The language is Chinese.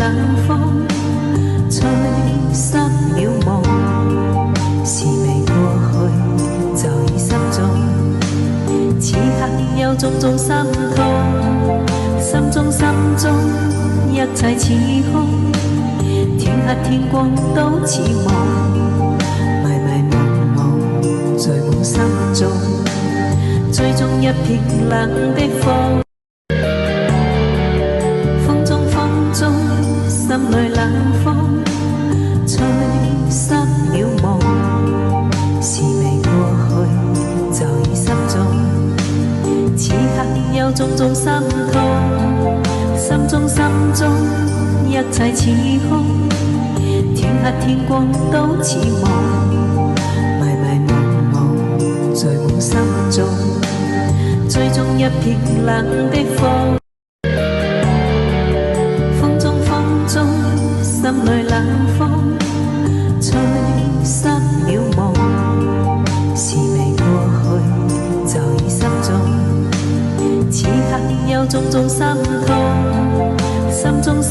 冷風吹失了夢，事未過去就已失蹤。此刻有種種心痛，心中一切似空，天黑天光都似夢，迷迷惘惘在我心中，追蹤一片冷的風。風中心裏冷風吹失了夢，事未過去就已失蹤。此刻有種種心痛，心中一切似空，天黑天光都似夢，迷迷惘惘在我心中，追蹤一片冷的風。心裏冷風吹失了夢，事未過去就已失蹤。此刻有種種心痛，心中